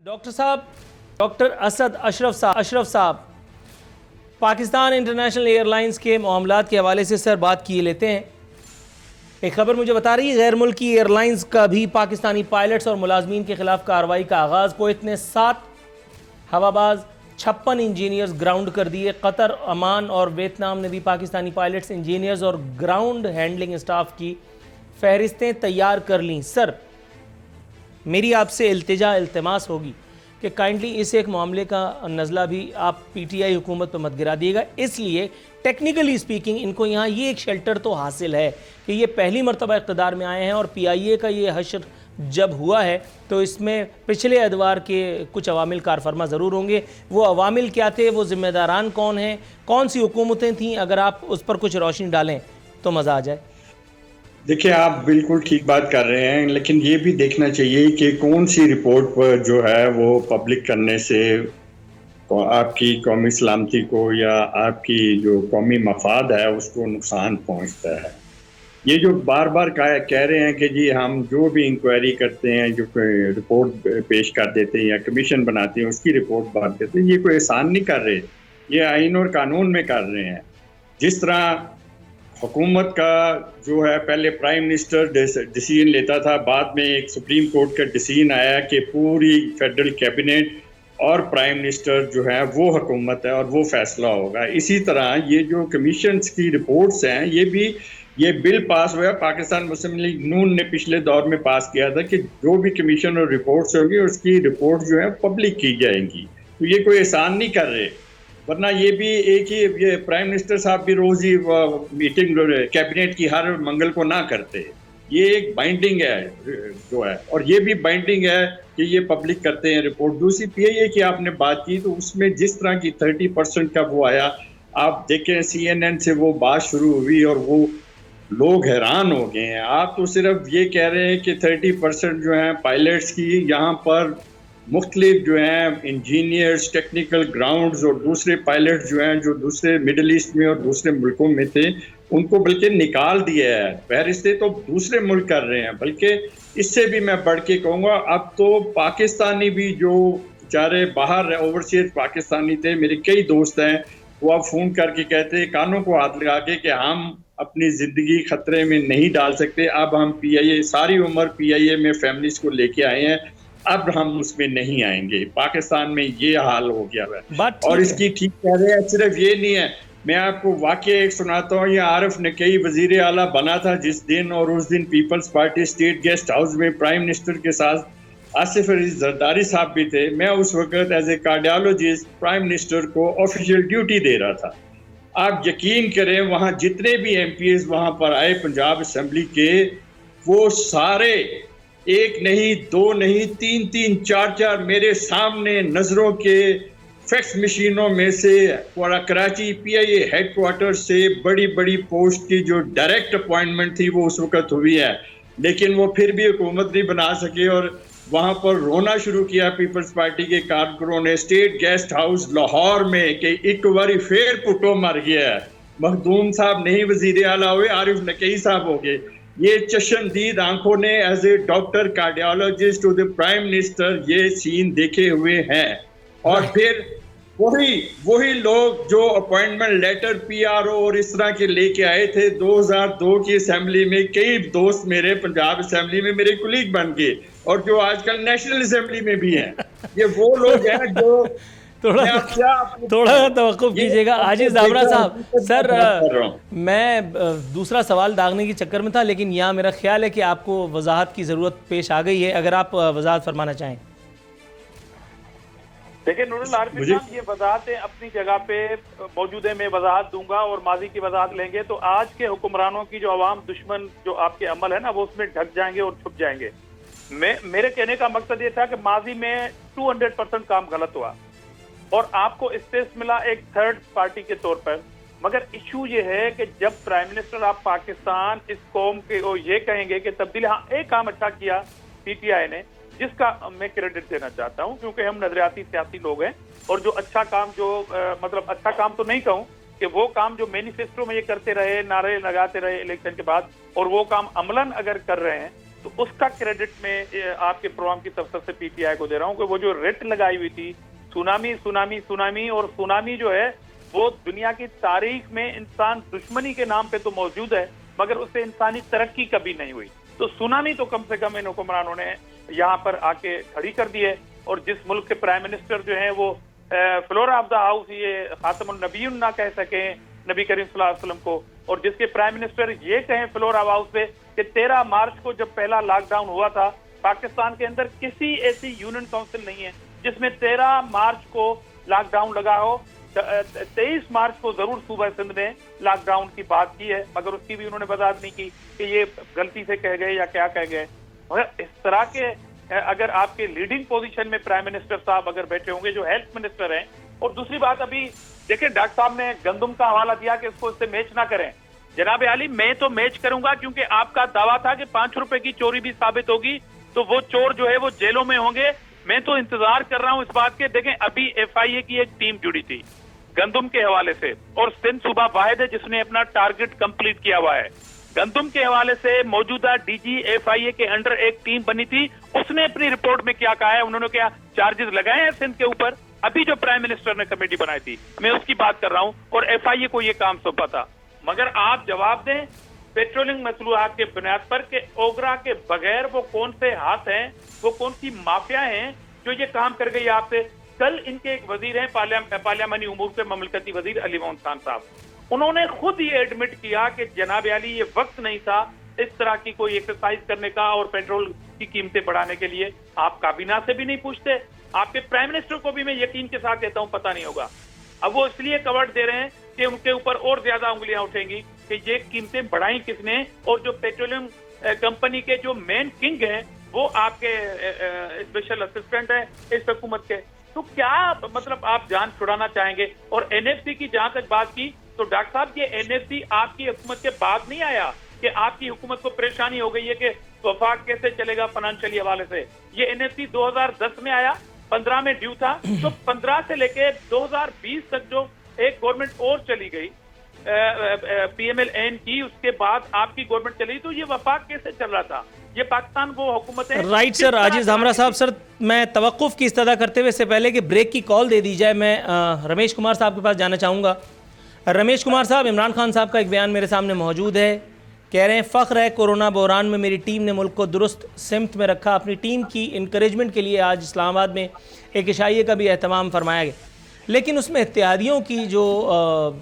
Doctor साहब, doctor Asad Ashraf साहब Pakistan international airlines के मामलात के हवाले से सर बात किए लेते हैं। एक खबर मुझे बता रही है गैर मुल्की एयरलाइंस का भी पाकिस्तानी पायलट्स और मुलाजमीन के खिलाफ कार्रवाई का आगाज़। कुवैत ने 7 हवाबाज 56 इंजीनियर्स ग्राउंड कर दिए। कतर, ओमान और वियतनाम ने भी पाकिस्तानी पायलट्स, इंजीनियर्स और ग्राउंड हैंडलिंग स्टाफ की फहरिस्तें तैयार कर लीं। सर, मेरी आपसे इल्तिमास होगी कि काइंडली इस एक मामले का नज़ला भी आप पीटीआई हुकूमत पर मत गिरा दिएगा। इसलिए टेक्निकली स्पीकिंग इनको यहाँ ये एक शेल्टर तो हासिल है कि ये पहली मरतबा इक़्तिदार में आए हैं और पीआईए का ये हशर जब हुआ है तो इसमें पिछले अदवार के कुछ अवामिल कारफरमा ज़रूर होंगे। वो अवामिल क्या थे, वो ज़िम्मेदारान कौन हैं, कौन सी हुकूमतें थीं, अगर आप उस पर कुछ रोशनी डालें तो मज़ा आ जाए। देखिए, आप बिल्कुल ठीक बात कर रहे हैं, लेकिन ये भी देखना चाहिए कि कौन सी रिपोर्ट पर जो है वो पब्लिक करने से आपकी कौमी सलामती को या आपकी जो कौमी मफाद है उसको नुकसान पहुंचता है। ये जो बार बार कह रहे हैं कि जी हम जो भी इंक्वायरी करते हैं, जो रिपोर्ट पेश कर देते हैं या कमीशन बनाते हैं उसकी रिपोर्ट बांट देते हैं, ये कोई एहसान नहीं कर रहे, ये आइन और कानून में कर रहे हैं। जिस तरह हुकूमत का जो है पहले प्राइम मिनिस्टर डिसीजन लेता था, बाद में एक सुप्रीम कोर्ट का डिसीजन आया कि पूरी फेडरल कैबिनेट और प्राइम मिनिस्टर जो है वो हुकूमत है और वो फैसला होगा। इसी तरह ये जो कमीशंस की रिपोर्ट्स हैं, ये बिल पास हुआ, पाकिस्तान मुस्लिम लीग नून ने पिछले दौर में पास किया था कि जो भी कमीशन और रिपोर्ट्स होगी उसकी रिपोर्ट जो है पब्लिक की जाएंगी। तो ये कोई एहसान नहीं कर रहे, वरना ये भी एक ही ये प्राइम मिनिस्टर साहब भी रोज ही मीटिंग कैबिनेट की हर मंगल को ना करते। ये एक बाइंडिंग है जो है, और ये भी बाइंडिंग है कि ये पब्लिक करते हैं रिपोर्ट। दूसरी पीआईए की आपने बात की तो उसमें जिस तरह की 30% का वो आया, आप देखें CNN से वो बात शुरू हुई और वो लोग हैरान हो गए हैं। आप तो सिर्फ ये कह रहे हैं कि 30% जो है पायलट्स की, यहाँ पर मुख्तलिफ जो हैं इंजीनियर्स, टेक्निकल ग्राउंड्स और दूसरे पायलट जो हैं जो दूसरे मिडल ईस्ट में और दूसरे मुल्कों में थे उनको बल्कि निकाल दिया है। फहरिस्तें तो दूसरे मुल्क कर रहे हैं, बल्कि इससे भी मैं बढ़ के कहूँगा अब तो पाकिस्तानी भी जो बेचारे बाहर ओवरसीज पाकिस्तानी थे, मेरे कई दोस्त हैं, वो अब फ़ोन करके कहते हैं कानों को हाथ लगा के कि हम अपनी ज़िंदगी ख़तरे में नहीं डाल सकते, अब हम पीआईए सारी उम्र पीआईए में फैमिलीज़ को लेके आए हैं, अब हम उसमें नहीं आएंगे। पाकिस्तान में ये हाल हो गया है और इसकी ठीक कह रहे हैं। सिर्फ ये नहीं है, मैं आपको वाकया एक सुनाता हूँ। ये आरिफ नकवी वजीर आला बना था जिस दिन, और उस दिन Peoples Party state guest house में प्राइम मिनिस्टर के साथ आसिफ अली जरदारी साहब भी थे। मैं उस वक्त as a cardiologist prime minister को ऑफिशियल ड्यूटी दे रहा था। आप यकीन करें, वहाँ जितने भी MPs वहाँ पर आए पंजाब असम्बली के, वो सारे एक नहीं, दो नहीं, तीन, चार मेरे सामने नजरों के फैक्स मशीनों में से कराची पीआईए हेडक्वार्टर से बड़ी बड़ी पोस्ट की जो डायरेक्ट अपॉइंटमेंट थी वो उस वक्त हुई है, लेकिन वो फिर भी हुकूमत नहीं बना सके और वहाँ पर रोना शुरू किया पीपल्स पार्टी के कारकुनों ने स्टेट गेस्ट हाउस लाहौर में कि एक बारी फिर पुटो मर गया है। मखदूम साहब नहीं वजीर आला हुए, आरिफ नकवी साहब हो गए। ये चश्मदीद आंखों ने as a doctor cardiologist to the prime minister ये सीन देखे हुए हैं। और फिर वही लोग जो अपॉइंटमेंट लेटर PRO और इस तरह के लेके आए थे 2002 की असेंबली में, कई दोस्त मेरे पंजाब असेंबली में मेरे कुलीग बन गए और जो आजकल नेशनल असेंबली में भी हैं। ये वो लोग हैं जो थोड़ा तवक्कुफ कीजिएगा आजिज दाबरा साहब। सर, मैं दूसरा सवाल दागने के चक्कर में था, लेकिन यहाँ मेरा ख्याल है कि आपको वजाहत की ज़रूरत पेश आ गई है, अगर आप वजाहत फरमाना चाहें। देखिए नूरुल आरिफिन साहब, ये वजाहतें अपनी जगह पे मौजूद है, मैं वजाहत दूंगा और माजी की वजाहत लेंगे तो आज के हुक्मरानों की जो अवाम दुश्मन जो आपके अमल है ना, वो उसमें ढक जाएंगे और छुप जाएंगे। मेरे कहने का मकसद ये था कि माजी में 200% काम गलत हुआ और आपको स्पेस मिला एक थर्ड पार्टी के तौर पर, मगर इशू ये है कि जब प्राइम मिनिस्टर आप पाकिस्तान इस कौम के ये कहेंगे कि तब्दीली, हाँ एक काम अच्छा किया PTI ने, जिसका मैं क्रेडिट देना चाहता हूं क्योंकि हम नजरियाती सियासी लोग हैं और जो अच्छा काम मतलब अच्छा काम तो नहीं कहूं कि वो काम जो मैनिफेस्टो में ये करते रहे, नारे लगाते रहे इलेक्शन के बाद, और वो काम अमलन अगर कर रहे हैं तो उसका क्रेडिट में आपके प्रोग्राम की तरफ से पीटीआई को दे रहा हूं कि वो जो रेट लगाई हुई थी सुनामी सुनामी सुनामी, और सुनामी जो है वो दुनिया की तारीख में इंसान दुश्मनी के नाम पे तो मौजूद है मगर उससे इंसानी तरक्की कभी नहीं हुई। तो सुनामी तो कम से कम इन हुक्मरानों ने यहाँ पर आके खड़ी कर दी है। और जिस मुल्क के प्राइम मिनिस्टर जो है वो फ्लोर ऑफ द हाउस ये खातमुन नबीयुन ना कह सके नबी करीम सल्लल्लाहु अलैहि वसल्लम को, और जिसके प्राइम मिनिस्टर ये कहें फ्लोर ऑफ हाउस से कि 13 मार्च को जब पहला लॉकडाउन हुआ था, पाकिस्तान के अंदर किसी ऐसी यूनियन काउंसिल नहीं है जिसमें 13 मार्च को लॉकडाउन लगा हो। 23 मार्च को जरूर सूबा सिंध ने लॉकडाउन की बात की है मगर उसकी भी उन्होंने वजाहत नहीं की कि ये गलती से कह गए या क्या कह गए। मगर इस तरह के अगर आपके लीडिंग पोजीशन में प्राइम मिनिस्टर साहब अगर बैठे होंगे जो हेल्थ मिनिस्टर हैं, और दूसरी बात अभी देखिए डॉक्टर साहब ने गंदम का हवाला दिया कि इसको इससे मैच ना करें। जनाब आली मैं तो मैच करूंगा क्योंकि आपका दावा था कि 5 रुपए की चोरी भी साबित होगी तो वो चोर जो है वो जेलों में होंगे। मैं तो इंतजार कर रहा हूं इस बात के। देखें अभी FIA की एक टीम जुड़ी थी गंदम के हवाले से, और सिंध सूबा वाहिद है जिसने अपना टारगेट कंप्लीट किया हुआ है। गंदम के हवाले से मौजूदा DG FIA के अंडर एक टीम बनी थी, उसने अपनी रिपोर्ट में क्या कहा है, उन्होंने क्या चार्जेस लगाए हैं सिंध के ऊपर। अभी जो प्राइम मिनिस्टर ने कमेटी बनाई थी मैं उसकी बात कर रहा हूं, और FIA को ये काम सौंपा था। मगर आप जवाब दें पेट्रोलिंग मसलूहात के बुनियाद पर कि ओगरा के बगैर वो कौन से हाथ हैं, वो कौन सी माफिया हैं जो ये काम कर गई आपसे। कल इनके एक वजीर हैं पार्लियामानी उमूर के ममलकती वजीर अली मोहम्मद खान साहब, उन्होंने खुद ये एडमिट किया कि जनाब आली ये वक्त नहीं था इस तरह की कोई एक्सरसाइज करने का और पेट्रोल की कीमतें बढ़ाने के लिए। आप काबीना से भी नहीं पूछते, आपके प्राइम मिनिस्टर को भी मैं यकीन के साथ कहता हूं पता नहीं होगा। अब वो इसलिए कवर्ड दे रहे हैं कि उनके ऊपर और ज्यादा उंगलियां उठेंगी कि ये कीमतें बढ़ाई किसने, और जो पेट्रोलियम कंपनी के जो मेन किंग हैं वो आपके स्पेशल असिस्टेंट है इस हुकूमत के। तो क्या मतलब आप जान छुड़ाना चाहेंगे। और NFC की जहां तक बात की तो डॉक्टर साहब ये NFC आपकी हुकूमत के बाद नहीं आया कि आपकी हुकूमत को परेशानी हो गई है कि वफाक कैसे चलेगा फाइनेंशियली हवाले से। ये NFC 2010 में आया, 15 में ड्यू था, तो 15 से लेके 2020 तक जो एक गवर्नमेंट और चली गई PMLN की, उसके बाद आपकी गवर्नमेंट चली, तो ये वफाक कैसे चल रहा था। ये पाकिस्तान वो हुकूमत है। राइट सर आजिज हमरा साहब, सर मैं तवक्कुफ की इस्तदा करते हुए इससे पहले कि ब्रेक की कॉल दे दी जाए मैं रमेश कुमार साहब के पास जाना चाहूँगा। रमेश कुमार साहब, इमरान खान साहब का एक बयान मेरे सामने मौजूद है, कह रहे हैं फ़ख्र है कोरोना बहरान में मेरी टीम ने मुल्क को दुरुस्त सिमत में रखा। अपनी टीम की इंकरेजमेंट के लिए आज इस्लामाबाद में एक इशाइये का भी एहतमाम फरमाया गया, लेकिन उसमें इत्तेहादियों की जो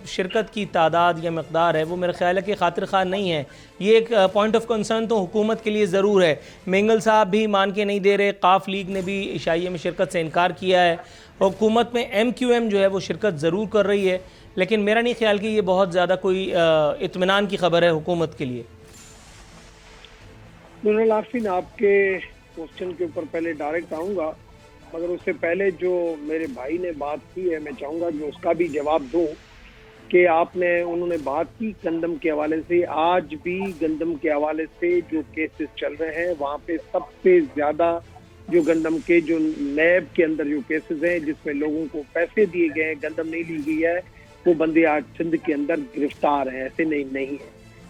शिरकत की तादाद या मकदार है वो मेरा ख्याल है कि खातिर खा नहीं है। ये एक पॉइंट ऑफ कंसर्न तो हुकूमत के लिए ज़रूर है। मेंगल साहब भी मान के नहीं दे रहे, काफ लीग ने भी इशाइये में शिरकत से इनकार किया है। हुकूमत में MQM जो है वो शिरकत ज़रूर कर रही है, लेकिन मेरा नहीं ख्याल कि ये बहुत ज़्यादा कोई इत्मीनान की खबर है हुकूमत के लिए। नूरुल आफरीन, आपके क्वेश्चन के ऊपर पहले डायरेक्ट आऊँगा, मगर उससे पहले जो मेरे भाई ने बात की है मैं चाहूँगा कि उसका भी जवाब दूं कि उन्होंने बात की गंदम के हवाले से। आज भी गंदम के हवाले से जो केसेस चल रहे हैं वहाँ पे सबसे ज़्यादा जो गंदम के जो नैब के अंदर जो केसेस हैं जिसमें लोगों को पैसे दिए गए हैं, गंदम नहीं ली गई है, वो बंदे आज सिंध के अंदर गिरफ्तार हैं। ऐसे नहीं है,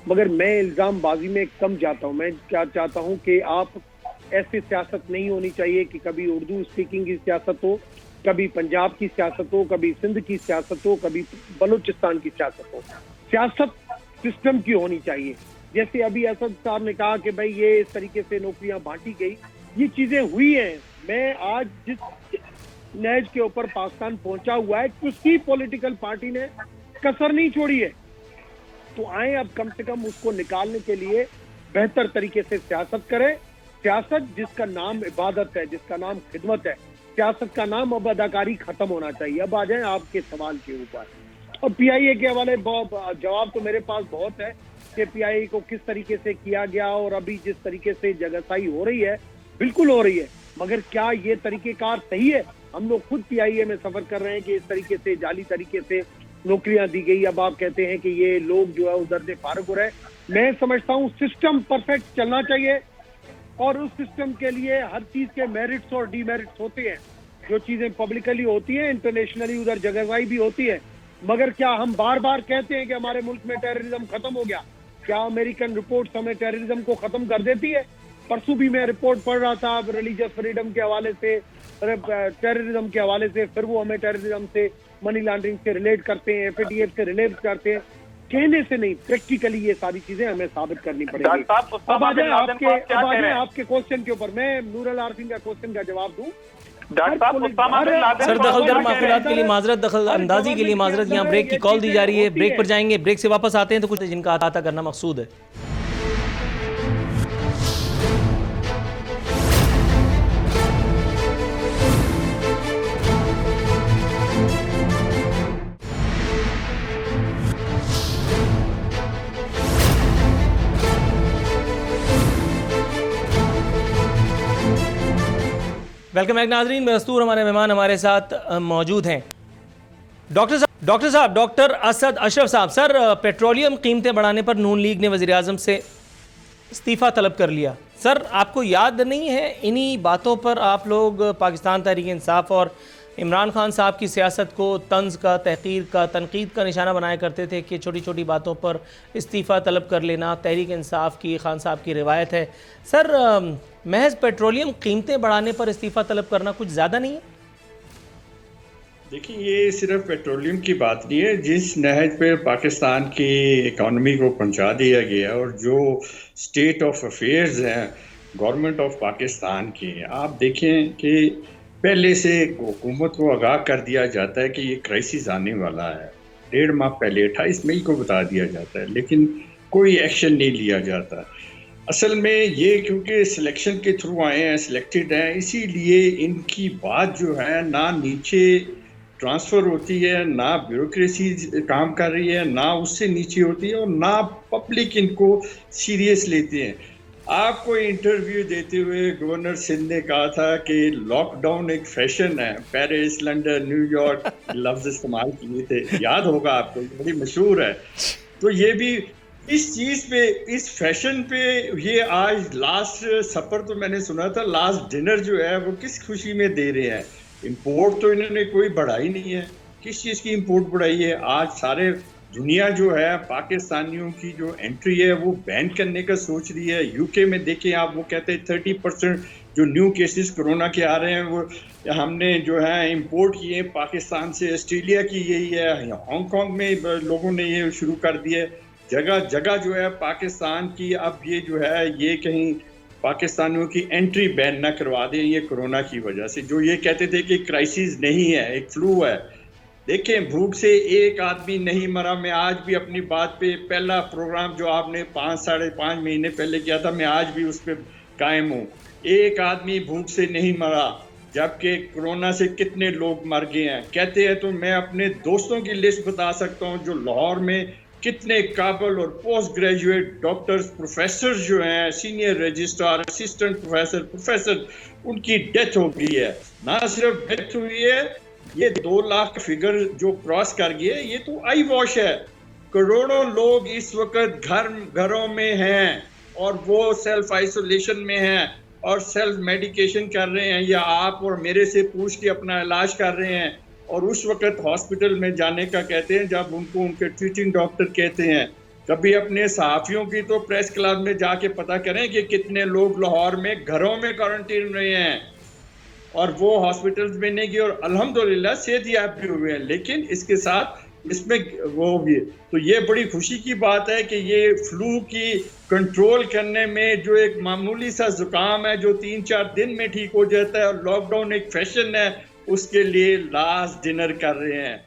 मगर मैं इल्ज़ाम बाजी में कम जाता हूँ। मैं क्या चाहता हूँ कि आप ऐसी सियासत नहीं होनी चाहिए कि कभी उर्दू स्पीकिंग की सियासत हो, कभी पंजाब की सियासत हो, कभी सिंध की सियासत हो, कभी बलूचिस्तान की सियासत हो। सियासत सिस्टम की होनी चाहिए। जैसे अभी असद साहब ने कहा कि भाई ये इस तरीके से नौकरियां बांटी गई, ये चीजें हुई हैं। मैं आज जिस नहज के ऊपर पाकिस्तान पहुंचा हुआ है, किसी पॉलिटिकल पार्टी ने कसर नहीं छोड़ी है। तो आए अब कम से कम उसको निकालने के लिए बेहतर तरीके से सियासत करें। सियासत जिसका नाम इबादत है, जिसका नाम खिदमत है, सियासत का नाम अब अदाकारी खत्म होना चाहिए। अब आ जाए आपके सवाल के ऊपर। और PIA के हवाले जवाब तो मेरे पास बहुत है कि PIA को किस तरीके से किया गया, और अभी जिस तरीके से जगहसाई हो रही है बिल्कुल हो रही है, मगर क्या ये तरीकेकार सही है? हम लोग खुद PIA में सफर कर रहे हैं कि इस तरीके से जाली तरीके से नौकरियां दी गई। अब आप कहते हैं कि ये लोग जो है उधर से फारग हो रहे हैं। मैं समझता हूँ सिस्टम परफेक्ट चलना चाहिए, और उस सिस्टम के लिए हर चीज के मेरिट्स और डीमेरिट्स होते हैं। जो चीजें पब्लिकली होती हैं, इंटरनेशनली उधर जगहसाई भी होती है। मगर क्या हम बार बार कहते हैं कि हमारे मुल्क में टेररिज्म खत्म हो गया? क्या अमेरिकन रिपोर्ट्स हमें टेररिज्म को खत्म कर देती है? परसों भी मैं रिपोर्ट पढ़ रहा था रिलीजियस फ्रीडम के हवाले से, टेररिज्म के हवाले से, फिर वो हमें टेररिज्म से, मनी लॉन्ड्रिंग से रिलेट करते हैं, FATF से रिलेट करते हैं। कहने से नहीं, प्रैक्टिकली ये सारी चीजें हमें साबित करनी पड़ेगी। अब आ जाए आपके क्वेश्चन के ऊपर, मैं नूरुल आरिफीन का क्वेश्चन का जवाब दूं। सर दखलगर मामलात के लिए माजरत, दखल अंदाजी के लिए माजरत, यहाँ ब्रेक की कॉल दी जा रही है, ब्रेक पर जाएंगे, ब्रेक से वापस आते हैं तो कुछ जिनका अहाता करना मकसूद है। वेलकम बैक नाजरीन, मस्तूर हमारे मेहमान हमारे साथ मौजूद हैं। डॉक्टर असद अशरफ साहब। सर, पेट्रोलियम कीमतें बढ़ाने पर नून लीग ने वज़ीर आज़म से इस्तीफ़ा तलब कर लिया। सर, आपको याद नहीं है इन्हीं बातों पर आप लोग पाकिस्तान तहरीक इंसाफ और इमरान खान साहब की सियासत को तंज़ का, तहक़ीर का, तनकीद का निशाना बनाया करते थे कि छोटी छोटी बातों पर इस्तीफ़ा तलब कर लेना तहरीक इंसाफ की, खान साहब की रिवायत है। सर, महज पेट्रोलियम कीमतें बढ़ाने पर इस्तीफ़ा तलब करना कुछ ज़्यादा नहीं है? देखिए, ये सिर्फ पेट्रोलियम की बात नहीं है। जिस नहज पे पाकिस्तान की इकॉनमी को पहुंचा दिया गया और जो स्टेट ऑफ अफेयर्स हैं गवर्नमेंट ऑफ पाकिस्तान की, आप देखें कि पहले से हुकूमत को आगाह कर दिया जाता है कि ये क्राइसिस आने वाला है। 1.5 माह पहले 28 मई को बता दिया जाता है, लेकिन कोई एक्शन नहीं लिया जाता। असल में ये क्योंकि सिलेक्शन के थ्रू आए हैं, सिलेक्टेड हैं, इसीलिए इनकी बात जो है ना नीचे ट्रांसफ़र होती है, ना ब्यूरोक्रेसी काम कर रही है, ना उससे नीचे होती है, और ना पब्लिक इनको सीरियस लेते हैं। आपको इंटरव्यू देते हुए गवर्नर सिंध ने कहा था कि लॉकडाउन एक फैशन है। पेरिस, लंदन, न्यूयॉर्क लफ्ज़ इस्तेमाल किए थे, याद होगा आपको, बड़ी मशहूर है। तो ये भी इस चीज़ पे, इस फैशन पे, ये आज लास्ट सफ़र तो मैंने सुना था, लास्ट डिनर जो है वो किस खुशी में दे रहे हैं। इंपोर्ट तो इन्होंने कोई बढ़ाई नहीं है। किस चीज़ की इंपोर्ट बढ़ाई है? आज सारे दुनिया जो है पाकिस्तानियों की जो एंट्री है वो बैन करने का सोच रही है। यूके में देखें आप, वो कहते हैं 30% जो न्यू केसेस कोरोना के आ रहे हैं वो हमने जो है इंपोर्ट किए हैं पाकिस्तान से। ऑस्ट्रेलिया की यही है, हांगकॉन्ग में लोगों ने ये शुरू कर दिया। जगह जगह जो है पाकिस्तान की, अब ये जो है ये कहीं पाकिस्तानियों की एंट्री बैन ना करवा दें ये कोरोना की वजह से। जो ये कहते थे कि क्राइसिस नहीं है, एक फ्लू है। देखें, भूख से एक आदमी नहीं मरा। मैं आज भी अपनी बात पे, पहला प्रोग्राम जो आपने 5-5.5 महीने पहले किया था, मैं आज भी उस पर कायम हूँ। एक आदमी भूख से नहीं मरा, जबकि कोरोना से कितने लोग मर गए हैं। कहते हैं तो मैं अपने दोस्तों की लिस्ट बता सकता हूँ जो लाहौर में कितने काबिल और पोस्ट ग्रेजुएट डॉक्टर्स, प्रोफेसर जो हैं, सीनियर रजिस्ट्रार, असिस्टेंट प्रोफेसर, उनकी डेथ हो गई है। ना सिर्फ डेथ हुई है, ये 2 लाख फिगर जो क्रॉस कर गया, ये तो आई वॉश है। करोड़ों लोग इस वक्त घरों में हैं और वो सेल्फ आइसोलेशन में हैं और सेल्फ मेडिकेशन कर रहे हैं, या आप और मेरे से पूछ के अपना इलाज कर रहे हैं। और उस वक्त हॉस्पिटल में जाने का कहते हैं जब उनको उनके ट्रीटिंग डॉक्टर कहते हैं। कभी अपने सहाफ़ियों की तो प्रेस क्लब में जाके पता करें कि कितने लोग लाहौर में घरों में क्वारंटीन रहे हैं और वो हॉस्पिटल्स में नहीं गए और अल्हम्दुलिल्लाह सेहतयाब भी हुए हैं। लेकिन इसके साथ इसमें वो भी, तो ये बड़ी खुशी की बात है कि ये फ्लू की कंट्रोल करने में जो एक मामूली सा जुकाम है जो 3-4 दिन में ठीक हो जाता है और लॉकडाउन एक फैशन है, उसके लिए लास्ट डिनर कर रहे हैं।